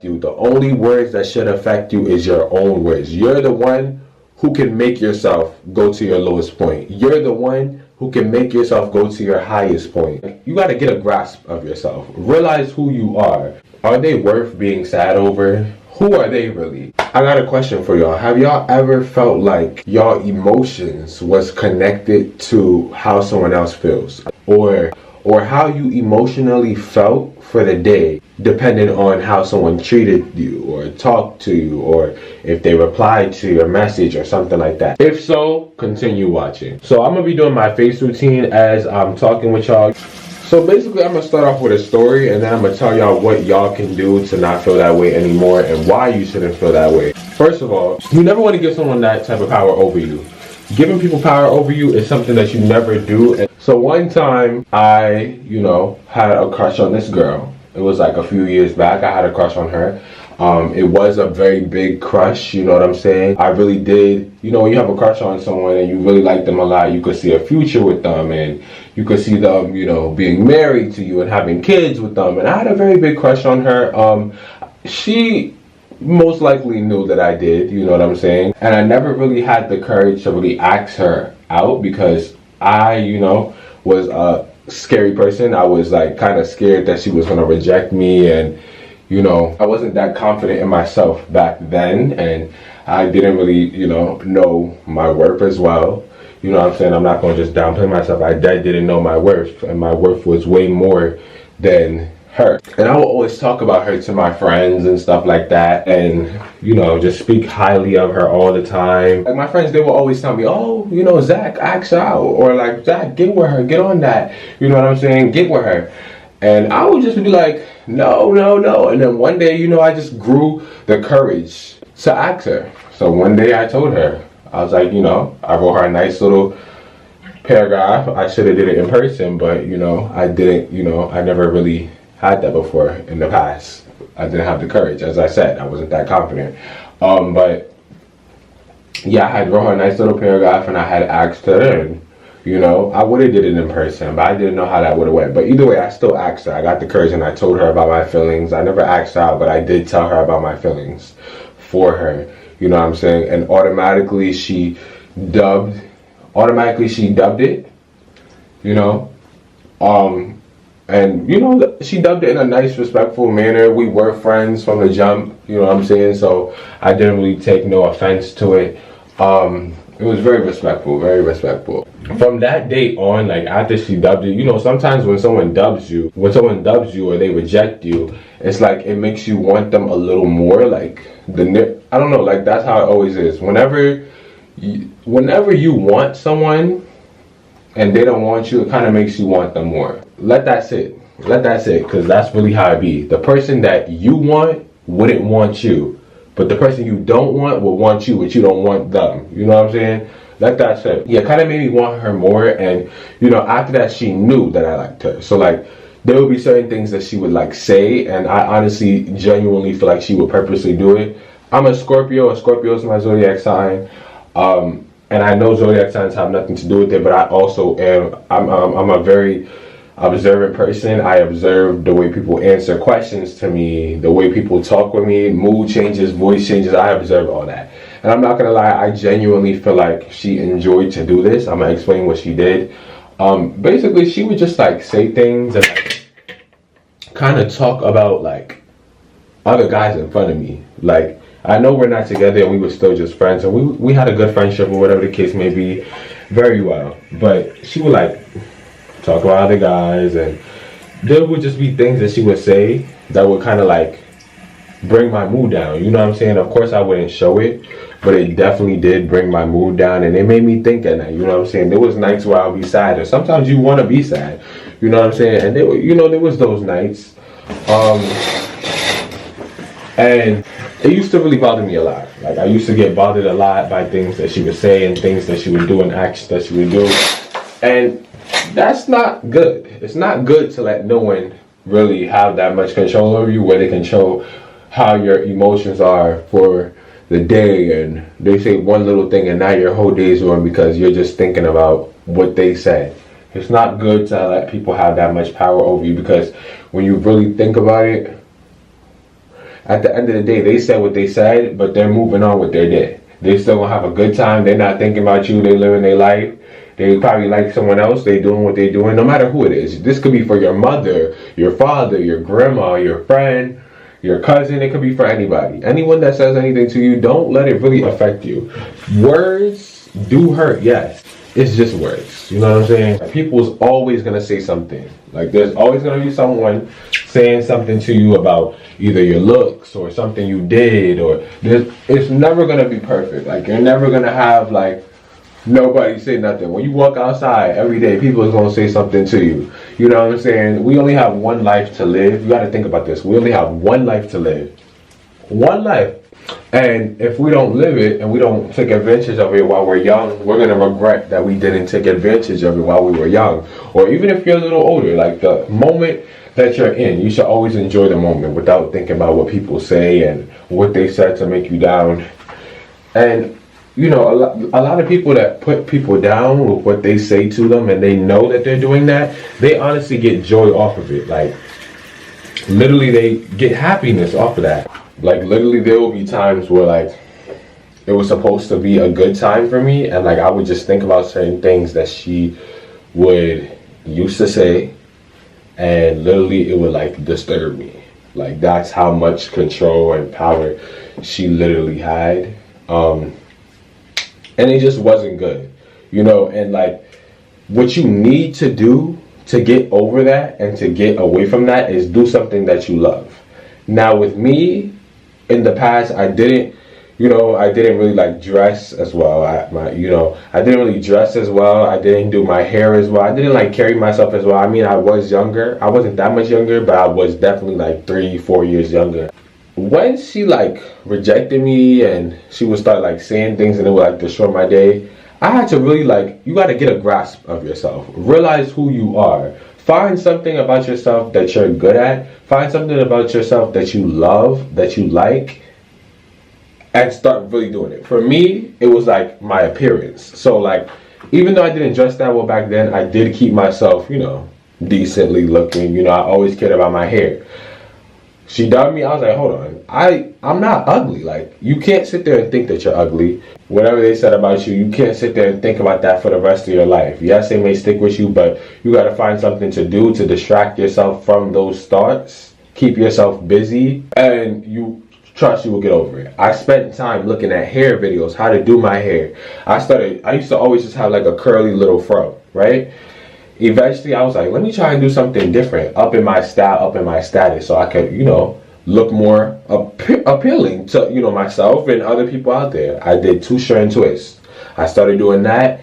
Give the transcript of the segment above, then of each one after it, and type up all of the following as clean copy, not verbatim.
you. The only words that should affect you is your own words. You're the one who can make yourself go to your lowest point. You're the one who can make yourself go to your highest point. You got to get a grasp of yourself. Realize who you are. Are they worth being sad over? Who are they really? I got a question for y'all. Have y'all ever felt like y'all emotions was connected to how someone else feels? Or how you emotionally felt for the day, depending on how someone treated you or talked to you, or if they replied to your message or something like that. If so, continue watching. So I'm gonna be doing my face routine as I'm talking with y'all. So basically, I'm gonna start off with a story, and then I'm gonna tell y'all what y'all can do to not feel that way anymore and why you shouldn't feel that way. First of all, you never want to give someone that type of power over you. Giving people power over you is something that you never do. And so one time I, had a crush on this girl. It was like a few years back. I had a crush on her. It was a very big crush, you know what I'm saying? I really did, when you have a crush on someone and you really like them a lot, you could see a future with them, and you could see them, being married to you and having kids with them. And I had a very big crush on her. She most likely knew that I did, you know what I'm saying? And I never really had the courage to really ask her out because I, was a scary person. I was like kind of scared that she was going to reject me, and I wasn't that confident in myself back then, and I didn't really, know my worth as well. You know what I'm saying? I'm not going to just downplay myself. I didn't know my worth, and my worth was way more than her. And I will always talk about her to my friends and stuff like that, and just speak highly of her all the time. Like my friends, they will always tell me, oh, Zach, ask out, or like, Zach, get with her, get on that, you know what I'm saying, get with her. And I would just be like, no. And then one day, I just grew the courage to ask her. So one day I told her, I was like, I wrote her a nice little paragraph. I should have did it in person, but I didn't, I never really had that before in the past. I didn't have the courage. As I said, I wasn't that confident. But yeah, I had wrote her a nice little paragraph, and I had asked her, and I would have did it in person, but I didn't know how that would have went. But either way, I still asked her. I got the courage, and I told her about my feelings. I never asked her out, but I did tell her about my feelings for her. You know what I'm saying? And automatically she dubbed it, and she dubbed it in a nice, respectful manner. We were friends from the jump, you know what I'm saying? So I didn't really take no offense to it. It was very respectful, very respectful. From that day on, like after she dubbed it, sometimes when someone dubs you or they reject you, it's like it makes you want them a little more. Like I don't know, like that's how it always is. Whenever you want someone and they don't want you, it kind of makes you want them more. Let that sit, because that's really how it be. The person that you want wouldn't want you, but the person you don't want will want you, but you don't want them. You know what I'm saying? Let that sit. Yeah, kind of made me want her more, and after that she knew that I liked her. So like there would be certain things that she would like say, and I honestly genuinely feel like she would purposely do it. I'm a Scorpio. Scorpio is my zodiac sign. And I know zodiac signs have nothing to do with it, but I also I'm a very observant person. I observe the way people answer questions to me, the way people talk with me, mood changes, voice changes. I observe all that. And I'm not gonna lie, I genuinely feel like she enjoyed to do this. I'm gonna explain what she did. Basically, she would just like say things and like, kind of talk about like other guys in front of me. Like, I know we're not together and we were still just friends, and we had a good friendship or whatever the case may be, very well. But she would like talk about other guys, and there would just be things that she would say that would kind of like bring my mood down. You know what I'm saying? Of course I wouldn't show it, but it definitely did bring my mood down, and it made me think at night. You know what I'm saying? There was nights where I'll be sad, and sometimes you want to be sad. You know what I'm saying? And there was those nights. And it used to really bother me a lot. Like I used to get bothered a lot by things that she would say and things that she would do and actions that she would do. And that's not good. It's not good to let no one really have that much control over you, where they control how your emotions are for the day, and they say one little thing and now your whole day is ruined because you're just thinking about what they said. It's not good to let people have that much power over you, because when you really think about it, at the end of the day, they said what they said, but they're moving on with their day. They still gonna have a good time. They're not thinking about you. They living their life. They probably like someone else. They doing what they're doing, no matter who it is. This could be for your mother, your father, your grandma, your friend, your cousin. It could be for anybody. Anyone that says anything to you, don't let it really affect you. Words do hurt, yes. It's just words. You know what I'm saying? People's always gonna say something. Like, there's always gonna be someone saying something to you about either your looks or something you did, or it's never gonna be perfect. Like, you're never gonna have like nobody say nothing. When you walk outside every day, people is gonna say something to you. You know what I'm saying? We only have one life to live. You gotta think about this. We only have one life to live. One life. And if we don't live it and we don't take advantage of it while we're young, we're gonna regret that we didn't take advantage of it while we were young. Or even if you're a little older, like the moment that you're in, you should always enjoy the moment without thinking about what people say and what they said to make you down. And you know, a lot of people that put people down with what they say to them and they know that they're doing that, they honestly get joy off of it. Like, literally they get happiness off of that. Like, literally there will be times where like it was supposed to be a good time for me, and like I would just think about certain things that she would used to say, and literally it would like disturb me. Like, that's how much control and power she literally had. And it just wasn't good, you know. And like, what you need to do to get over that and to get away from that is do something that you love. Now with me, in the past, I didn't really like dress as well. I didn't really dress as well. I didn't do my hair as well. I didn't like carry myself as well. I mean, I was younger. I wasn't that much younger, but I was definitely like 3-4 years younger. When she like rejected me and she would start like saying things and it would like destroy my day, I had to really like, you got to get a grasp of yourself. Realize who you are. Find something about yourself that you're good at. Find something about yourself that you love, that you like, and start really doing it. For me, it was like my appearance. So like, even though I didn't dress that well back then, I did keep myself, you know, decently looking. You know, I always cared about my hair. She dubbed me. I was like, hold on, I'm not ugly. Like, you can't sit there and think that you're ugly. Whatever they said about you, you can't sit there and think about that for the rest of your life. Yes, they may stick with you, but you got to find something to do to distract yourself from those thoughts. Keep yourself busy, and you trust you will get over it. I spent time looking at hair videos, how to do my hair. I used to always just have like a curly little fro, right? Eventually I was like, let me try and do something different, up in my style, up in my status, so I could, you know, look more appealing to, you know, myself and other people out there. I did two-strand and twists. I started doing that.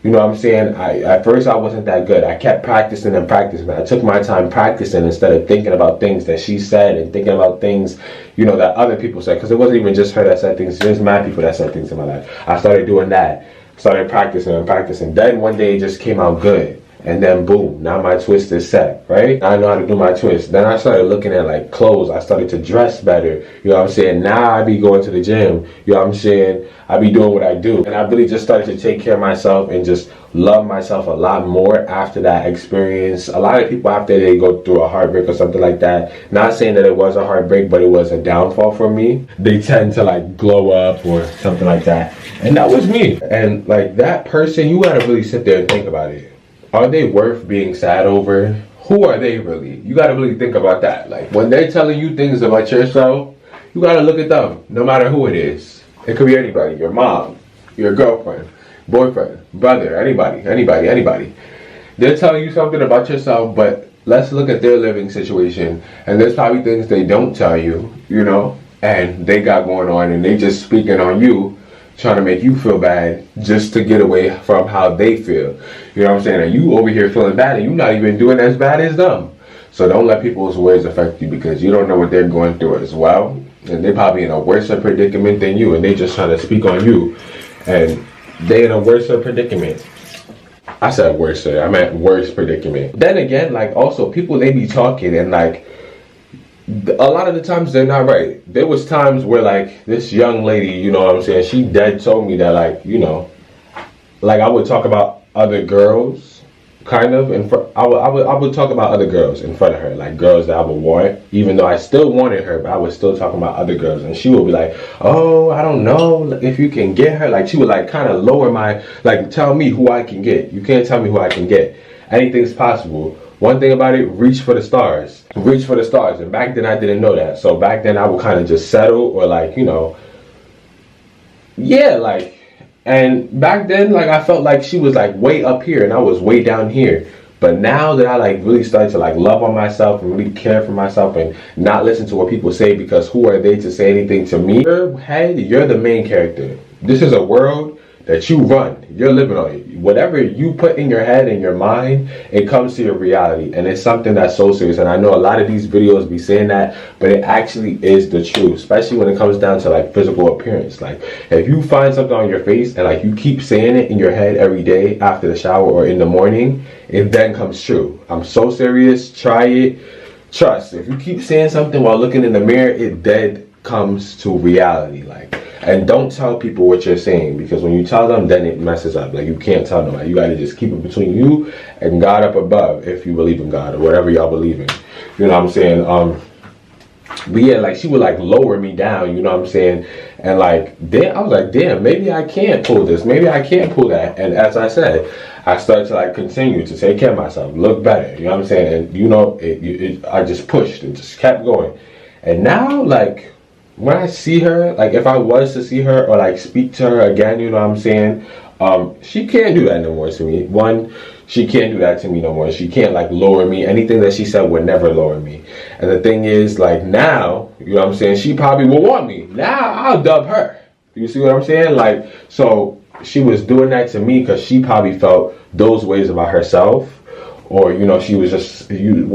You know what I'm saying? At first I wasn't that good. I kept practicing and practicing. I took my time practicing instead of thinking about things that she said and thinking about things, you know, that other people said. Because it wasn't even just her that said things. There's mad people that said things in my life. I started doing that. Started practicing and practicing. Then one day it just came out good. And then boom, now my twist is set, right? I know how to do my twist. Then I started looking at like clothes. I started to dress better. You know what I'm saying? Now I be going to the gym. You know what I'm saying? I be doing what I do. And I really just started to take care of myself and just love myself a lot more after that experience. A lot of people after they go through a heartbreak or something like that, not saying that it was a heartbreak, but it was a downfall for me, they tend to like glow up or something like that. And that was me. And like that person, you gotta really sit there and think about it. Are they worth being sad over? Who are they really? You gotta really think about that. Like, when they're telling you things about yourself, you gotta look at them, no matter who it is. It could be anybody, your mom, your girlfriend, boyfriend, brother, anybody. They're telling you something about yourself, but let's look at their living situation. And there's probably things they don't tell you, you know, and they got going on, and they just speaking on you, trying to make you feel bad just to get away from how they feel. You know what I'm saying? And you over here feeling bad and you're not even doing as bad as them. So don't let people's words affect you, because you don't know what they're going through as well. And they're probably in a worse predicament than you, and they just trying to speak on you. And they in a worse predicament. I said worse, I meant worse predicament. Then again, like also people, they be talking and like, a lot of the times they're not right. There was times where like this young lady, you know what I'm saying, she dead told me that like, you know, like I would talk about other girls kind of. And I would talk about other girls in front of her, like girls that I would want, even though I still wanted her, but I was still talking about other girls. And she would be like, oh, I don't know if you can get her. Like she would like kind of lower my, like tell me who I can get. You can't tell me who I can get. Anything's possible. One thing about it, reach for the stars. Reach for the stars. And back then I didn't know that. So back then I would kind of just settle, or like, you know, yeah, like, and back then, like, I felt like she was like way up here and I was way down here. But now that I like really started to like love on myself and really care for myself and not listen to what people say, because who are they to say anything to me? Your head, you're the main character. This is a world that you run. You're living on it. Whatever you put in your head and your mind, it comes to your reality. And it's something that's so serious. And I know a lot of these videos be saying that, but it actually is the truth, especially when it comes down to like physical appearance. Like if you find something on your face and like you keep saying it in your head every day after the shower or in the morning, it then comes true. I'm so serious. Try it. Trust. If you keep saying something while looking in the mirror, it then comes to reality. Like, and don't tell people what you're saying, because when you tell them, then it messes up. Like you can't tell nobody. You gotta just keep it between you and God up above, if you believe in God or whatever y'all believe in. You know what I'm saying? But yeah, like she would like lower me down, you know what I'm saying? And like then I was like, damn, maybe I can't pull this, maybe I can't pull that. And as I said, I started to like continue to take care of myself, look better, you know what I'm saying? And you know, I just pushed and just kept going. And now, like, when I see her, like if I was to see her or like speak to her again, you know what I'm saying? She can't do that no more to me. One, she can't do that to me no more. She can't like lower me. Anything that she said would never lower me. And the thing is, like now, you know what I'm saying? She probably will want me. Now I'll dub her. You see what I'm saying? Like, so she was doing that to me because she probably felt those ways about herself. Or, you know, she was just,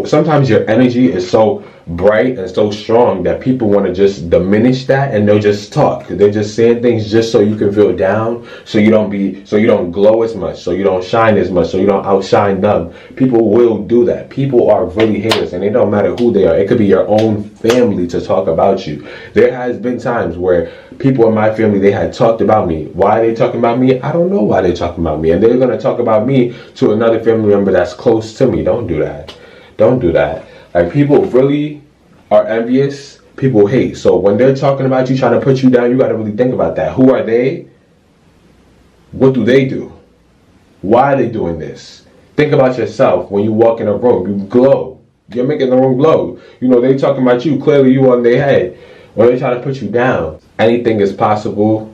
sometimes your energy is so bright and so strong that people want to just diminish that, and they'll just talk. They're just saying things just so you can feel down, so you don't glow as much, so you don't shine as much, so you don't outshine them. People will do that. People are really haters, and it don't matter who they are. It could be your own family to talk about you. There has been times where people in my family, they had talked about me. Why are they talking about me? I don't know why they're talking about me. And they're going to talk about me to another family member that's close to me. Don't do that. Don't do that. Like, people really are envious. People hate. So when they're talking about you, trying to put you down, you got to really think about that. Who are they? What do they do? Why are they doing this? Think about yourself. When you walk in a room, you glow. You're making the room glow. You know, they talking about you. Clearly you on their head. Or they trying to put you down. Anything is possible.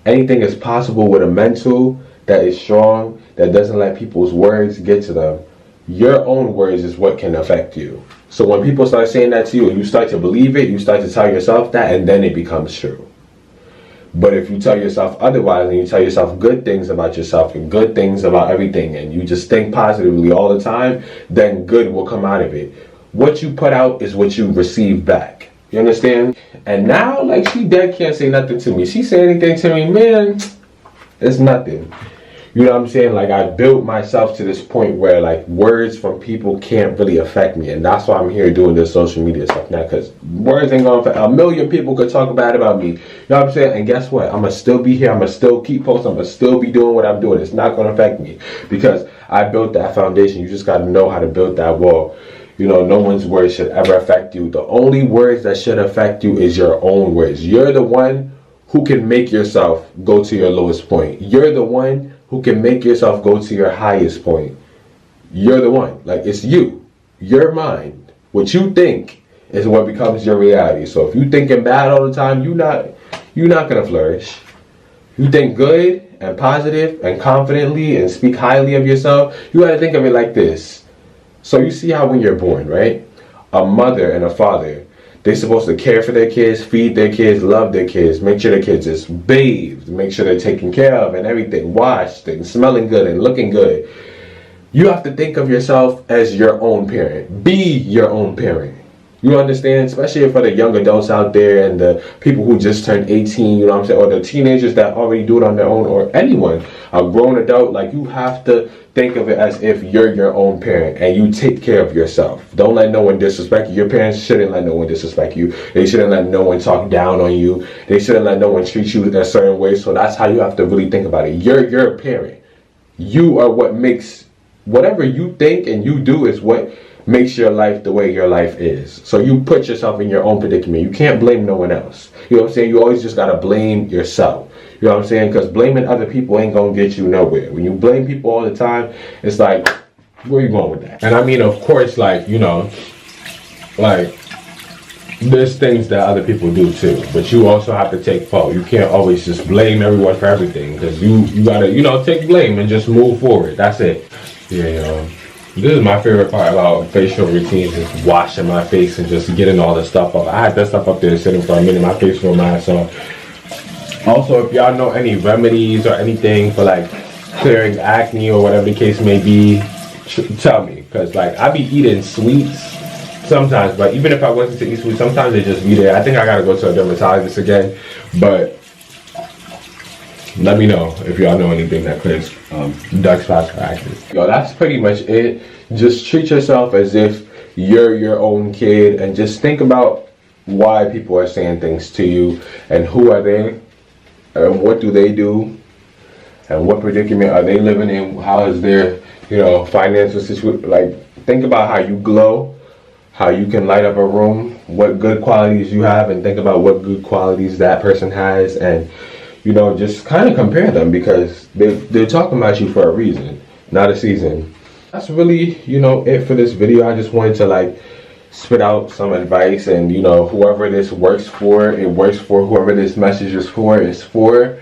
Anything is possible with a mental that is strong, that doesn't let people's words get to them. Your own words is what can affect you. So when people start saying that to you and you start to believe it, you start to tell yourself that, and then it becomes true. But if you tell yourself otherwise, and you tell yourself good things about yourself and good things about everything, and you just think positively all the time, then good will come out of it. What you put out is what you receive back. You understand? And now, like, she dead can't say nothing to me. She say anything to me, man, it's nothing. You know what I'm saying? Like, I built myself to this point where, like, words from people can't really affect me. And that's why I'm here doing this social media stuff now. Because words ain't going to affect. A million people could talk bad about me. You know what I'm saying? And guess what? I'm going to still be here. I'm going to still keep posting. I'm going to still be doing what I'm doing. It's not going to affect me. Because I built that foundation. You just got to know how to build that wall. You know, no one's words should ever affect you. The only words that should affect you is your own words. You're the one who can make yourself go to your lowest point. You're the one who can make yourself go to your highest point. You're the one. Like, it's you. Your mind. What you think is what becomes your reality. So if you thinking bad all the time, you're not gonna flourish. You think good and positive and confidently and speak highly of yourself, you gotta think of it like this. So you see how when you're born, right? A mother and a father, they're supposed to care for their kids, feed their kids, love their kids, make sure their kids is bathed, make sure they're taken care of and everything, washed and smelling good and looking good. You have to think of yourself as your own parent. Be your own parent. You understand? Especially for the young adults out there and the people who just turned 18, you know what I'm saying? Or the teenagers that already do it on their own, or anyone, a grown adult. Like, you have to think of it as if you're your own parent and you take care of yourself. Don't let no one disrespect you. Your parents shouldn't let no one disrespect you. They shouldn't let no one talk down on you. They shouldn't let no one treat you in a certain way. So that's how you have to really think about it. You're your parent. You are what makes whatever you think and you do is what makes your life the way your life is. So you put yourself in your own predicament. You can't blame no one else. You know what I'm saying? You always just gotta blame yourself. You know what I'm saying? Because blaming other people ain't gonna get you nowhere. When you blame people all the time, it's like, where you going with that? And I mean, of course, like, you know, like, there's things that other people do too, but you also have to take fault. You can't always just blame everyone for everything, because you gotta, you know, take blame and just move forward. That's it. Yeah, you know, this is my favorite part about facial routines, is washing my face and just getting all the stuff up. I had that stuff up there sitting for a minute. My face was mad. So also, if y'all know any remedies or anything for like clearing acne or whatever the case may be, tell me, because like I be eating sweets sometimes, but even if I wasn't to eat sweets, sometimes they just be there. I think I gotta go to a dermatologist again, but let me know if y'all know anything that clears dark spots for acne. Yo, that's pretty much it. Just treat yourself as if you're your own kid, and just think about why people are saying things to you, and who are they, and what do they do, and what predicament are they living in, how is their, you know, financial situation. Like, think about how you glow, how you can light up a room, what good qualities you have, and think about what good qualities that person has, and, you know, just kind of compare them, because they're talking about you for a reason, not a season. That's really, you know, it for this video. I just wanted to like spit out some advice, and, you know, whoever this works for, it works for. Whoever this message is for, it's for.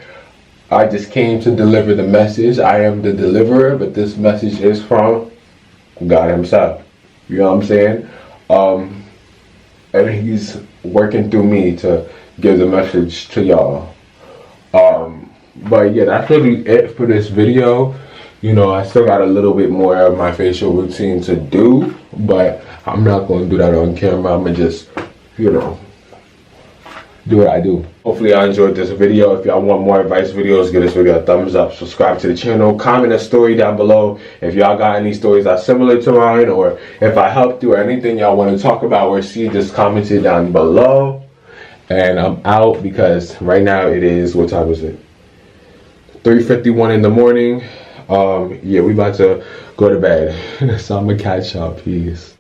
I just came to deliver the message. I am the deliverer, but this message is from God himself. You know what I'm saying? And he's working through me to give the message to y'all. But yeah, that's really it for this video. You know, I still got a little bit more of my facial routine to do, but I'm not going to do that on camera. I'm going to just, you know, do what I do. Hopefully y'all enjoyed this video. If y'all want more advice videos, give this video a thumbs up, subscribe to the channel, comment a story down below if y'all got any stories that are similar to mine, or if I helped you, or anything y'all want to talk about or see, just comment it down below. And I'm out, because right now it is, what time is it? 3:51 in the morning. Yeah, we about to go to bed. So I'm gonna catch y'all. Peace.